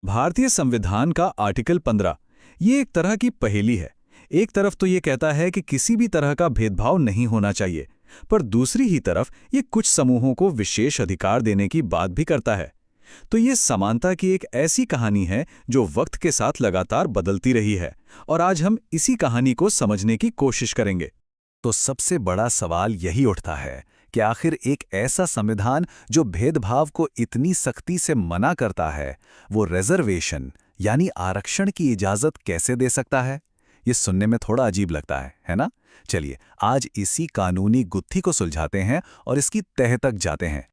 भारतीय संविधान का आर्टिकल 15 ये एक तरह की पहेली है। एक तरफ तो ये कहता है कि किसी भी तरह का भेदभाव नहीं होना चाहिए, पर दूसरी ही तरफ ये कुछ समूहों को विशेष अधिकार देने की बात भी करता है। तो ये समानता की एक ऐसी कहानी है जो वक्त के साथ लगातार बदलती रही है, और आज हम इसी कहानी को समझने की कोशिश करेंगे। तो सबसे बड़ा सवाल यही उठता है कि आखिर एक ऐसा संविधान जो भेदभाव को इतनी सख्ती से मना करता है, वो रिजर्वेशन यानी आरक्षण की इजाजत कैसे दे सकता है? ये सुनने में थोड़ा अजीब लगता है ना? चलिए आज इसी कानूनी गुत्थी को सुलझाते हैं और इसकी तह तक जाते हैं।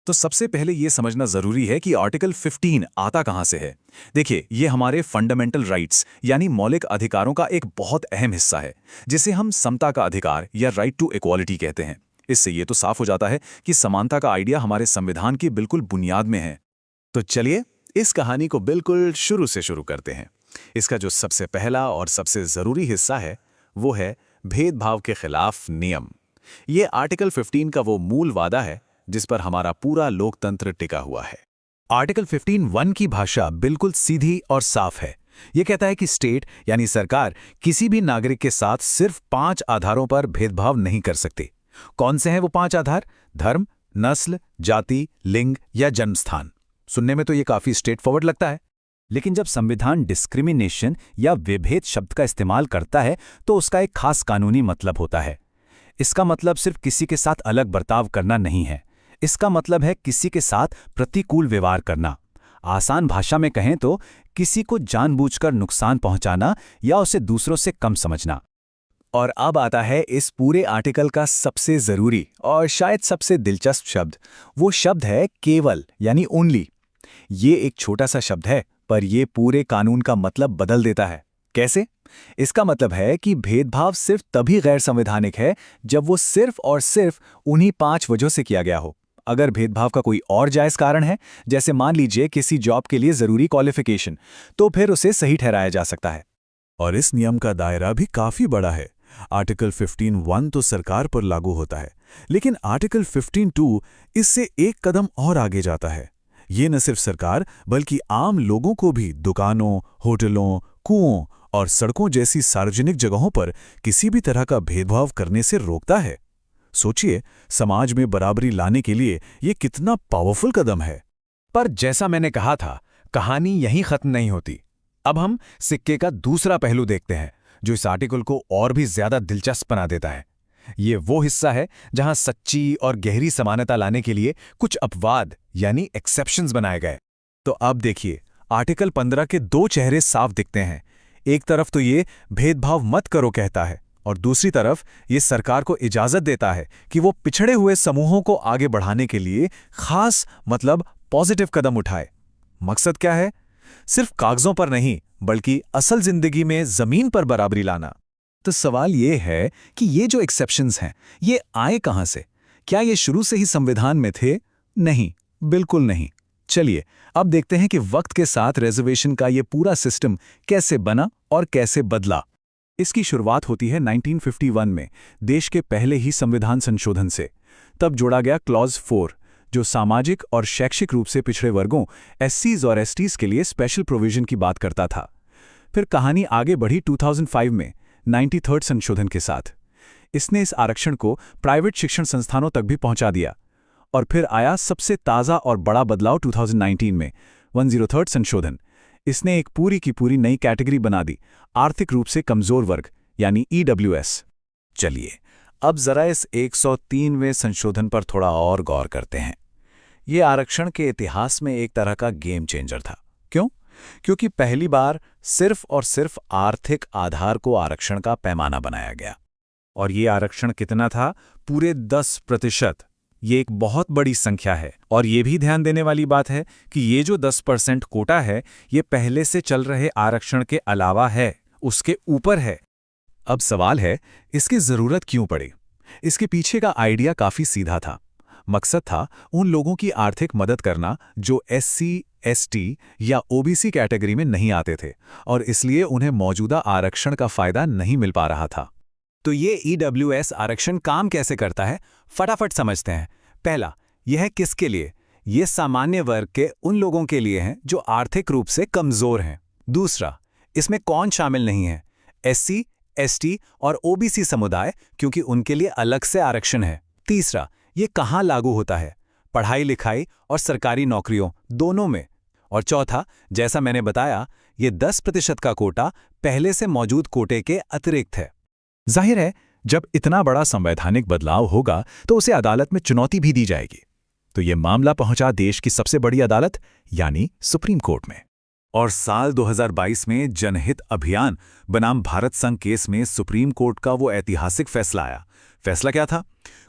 तो सबसे पहले ये समझना जरूरी है कि आर्टिकल 15 आता कहां से है। देखिए, ये हमारे फंडामेंटल राइट्स यानी मौलिक अधिकारों का एक बहुत अहम हिस्सा है, जिसे हम समता का अधिकार या राइट टू इक्वालिटी कहते हैं। इससे ये तो साफ हो जाता है कि समानता का आइडिया हमारे संविधान की बिल्कुल बुनियाद में है। तो चलिए इस कहानी को बिल्कुल शुरू से शुरू करते हैं। इसका जो सबसे पहला और सबसे जरूरी हिस्सा है वो है भेदभाव के खिलाफ नियम। ये आर्टिकल 15 का वो मूल वादा है जिस पर हमारा पूरा लोकतंत्र टिका हुआ है। आर्टिकल 15(1) की भाषा बिल्कुल सीधी और साफ है। ये कहता है कि स्टेट यानी सरकार किसी भी नागरिक के साथ सिर्फ 5 आधारों पर भेदभाव नहीं कर सकती। कौन से हैं वो 5 आधार? धर्म, नस्ल, जाति, लिंग या जन्मस्थान। सुनने में तो ये काफी स्ट्रेट फॉरवर्ड लगता है, लेकिन जब संविधान डिस्क्रिमिनेशन या विभेद शब्द का इस्तेमाल करता है तो उसका एक खास कानूनी मतलब होता है। इसका मतलब सिर्फ किसी के साथ अलग बर्ताव करना नहीं है। इसका मतलब है किसी के साथ प्रतिकूल व्यवहार करना। आसान भाषा में कहें तो किसी को जानबूझकर नुकसान पहुंचाना या उसे दूसरों से कम समझना। और अब आता है इस पूरे आर्टिकल का सबसे जरूरी और शायद सबसे दिलचस्प शब्द। वो शब्द है केवल यानी ओनली। ये एक छोटा सा शब्द है, पर ये पूरे कानून का मतलब बदल देता है। कैसे? इसका मतलब है कि भेदभाव सिर्फ तभी गैर संवैधानिक है जब वो सिर्फ और सिर्फ उन्हीं 5 वजहों से किया गया हो। अगर भेदभाव का कोई और जायज कारण है, जैसे मान लीजिए किसी जॉब के लिए जरूरी क्वालिफिकेशन, तो फिर उसे सही ठहराया जा सकता है। और इस नियम का दायरा भी काफी बड़ा है। आर्टिकल 15(1) तो सरकार पर लागू होता है, लेकिन आर्टिकल 15(2) इससे एक कदम और आगे जाता है। ये न सिर्फ सरकार बल्कि आम लोगों को भी दुकानों, होटलों, कुओं और सड़कों जैसी सार्वजनिक जगहों पर किसी भी तरह का भेदभाव करने से रोकता है। सोचिए, समाज में बराबरी लाने के लिए ये कितना पावरफुल कदम है। पर जैसा मैंने कहा था, कहानी यहीं खत्म नहीं होती। अब हम सिक्के का दूसरा पहलू देखते हैं जो इस आर्टिकल को और भी ज्यादा दिलचस्प बना देता है। ये वो हिस्सा है जहां सच्ची और गहरी समानता लाने के लिए कुछ अपवाद यानी एक्सेप्शंस बनाए गए। तो अब देखिए, आर्टिकल 15 के 2 चेहरे साफ दिखते हैं। एक तरफ तो ये भेदभाव मत करो कहता है, और दूसरी तरफ ये सरकार को इजाजत देता है कि वो पिछड़े हुए समूहों को आगे बढ़ाने के लिए खास मतलब पॉजिटिव कदम उठाए। मकसद क्या है? सिर्फ कागजों पर नहीं, बल्कि असल जिंदगी में जमीन पर बराबरी लाना। तो सवाल ये है कि ये जो एक्सेप्शंस हैं, ये आए कहां से? क्या ये शुरू से ही संविधान में थे? नहीं, बिल्कुल नहीं। चलिए अब देखते हैं कि वक्त के साथ रिजर्वेशन का ये पूरा सिस्टम कैसे बना और कैसे बदला। इसकी शुरुआत होती है 1951 में देश के पहले ही संविधान संशोधन से। तब जोड़ा गया क्लॉज 4, जो सामाजिक और शैक्षिक रूप से पिछड़े वर्गों एससीज और एसटीज के लिए स्पेशल प्रोविजन की बात करता था। फिर कहानी आगे बढ़ी 2005 में 93rd संशोधन के साथ। इसने इस आरक्षण को प्राइवेट शिक्षण संस्थानों तक भी पहुंचा दिया। और फिर आया सबसे ताज़ा और बड़ा बदलाव 2019 में 103rd संशोधन। इसने एक पूरी की पूरी नई कैटेगरी बना दी, आर्थिक रूप से कमजोर वर्ग यानी EWS। चलिए अब जरा इस 103वें संशोधन पर थोड़ा और गौर करते हैं। ये आरक्षण के इतिहास में एक तरह का गेम चेंजर था। क्यों? क्योंकि पहली बार सिर्फ और सिर्फ आर्थिक आधार को आरक्षण का पैमाना बनाया गया। और ये आरक्षण कितना था? पूरे 10%। ये एक बहुत बड़ी संख्या है। और ये भी ध्यान देने वाली बात है कि ये जो 10% कोटा है, ये पहले से चल रहे आरक्षण के अलावा है, उसके ऊपर है। अब सवाल है, इसकी जरूरत क्यों पड़ी? इसके पीछे का आइडिया काफी सीधा था। मकसद था उन लोगों की आर्थिक मदद करना जो SC, ST या OBC कैटेगरी में नहीं आते थे और इसलिए उन्हें मौजूदा आरक्षण का फायदा नहीं मिल पा रहा था। तो ये EWS आरक्षण काम कैसे करता है, फटाफट समझते हैं। पहला, यह किसके लिए? ये सामान्य वर्ग के उन लोगों के लिए हैं जो आर्थिक रूप से कमजोर हैं। दूसरा, इसमें कौन शामिल नहीं है? एससी, एसटी और ओबीसी समुदाय, क्योंकि उनके लिए अलग से आरक्षण है। तीसरा, ये कहाँ लागू होता है? पढ़ाई लिखाई और सरकारी नौकरियों दोनों में। और चौथा, जैसा मैंने बताया, ये 10% का कोटा पहले से मौजूद कोटे के अतिरिक्त है। जाहिर है, जब इतना बड़ा संवैधानिक बदलाव होगा तो उसे अदालत में चुनौती भी दी जाएगी। तो ये मामला पहुंचा देश की सबसे बड़ी अदालत यानी सुप्रीम कोर्ट में। और साल 2022 में जनहित अभियान बनाम भारत संघ केस में सुप्रीम कोर्ट का वो ऐतिहासिक फैसला आया। फैसला क्या था?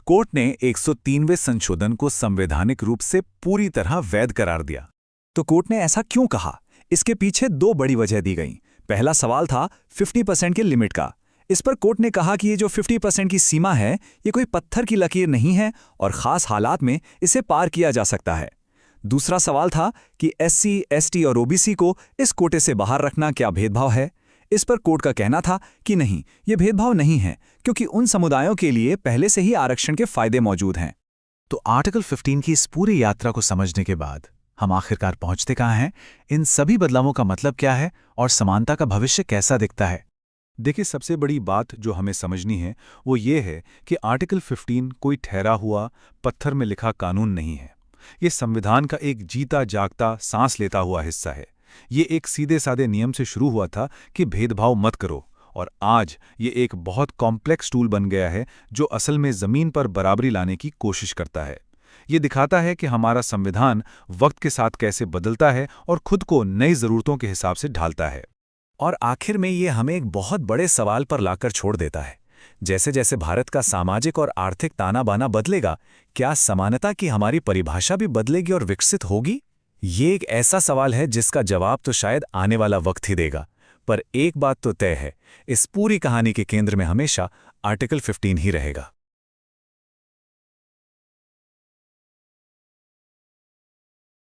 कोर्ट ने 103वें संशोधन को संवैधानिक रूप से पूरी तरह वैध करार दिया। तो कोर्ट ने ऐसा क्यों कहा? इसके पीछे दो बड़ी वजह दी गई। पहला सवाल था 50% के लिमिट का। इस पर कोर्ट ने कहा कि ये जो 50% की सीमा है, ये कोई पत्थर की लकीर नहीं है और ख़ास हालात में इसे पार किया जा सकता है। दूसरा सवाल था कि एससी, एसटी और ओबीसी को इस कोटे से बाहर रखना क्या भेदभाव है? इस पर कोर्ट का कहना था कि नहीं, ये भेदभाव नहीं है, क्योंकि उन समुदायों के लिए पहले से ही आरक्षण के फायदे मौजूद हैं। तो आर्टिकल 15 की इस पूरी यात्रा को समझने के बाद हम आखिरकार पहुंचते कहाँ हैं? इन सभी बदलावों का मतलब क्या है और समानता का भविष्य कैसा दिखता है? देखिए, सबसे बड़ी बात जो हमें समझनी है वो ये है कि आर्टिकल 15 कोई ठहरा हुआ पत्थर में लिखा कानून नहीं है। ये संविधान का एक जीता जागता, सांस लेता हुआ हिस्सा है। ये एक सीधे सादे नियम से शुरू हुआ था कि भेदभाव मत करो, और आज ये एक बहुत कॉम्प्लेक्स टूल बन गया है जो असल में जमीन पर बराबरी लाने की कोशिश करता है। ये दिखाता है कि हमारा संविधान वक्त के साथ कैसे बदलता है और खुद को नई ज़रूरतों के हिसाब से ढालता है। और आखिर में ये हमें एक बहुत बड़े सवाल पर लाकर छोड़ देता है। जैसे जैसे भारत का सामाजिक और आर्थिक ताना बाना बदलेगा, क्या समानता की हमारी परिभाषा भी बदलेगी और विकसित होगी? ये एक ऐसा सवाल है जिसका जवाब तो शायद आने वाला वक्त ही देगा। पर एक बात तो तय है, इस पूरी कहानी के केंद्र में हमेशा आर्टिकल 15 ही रहेगा।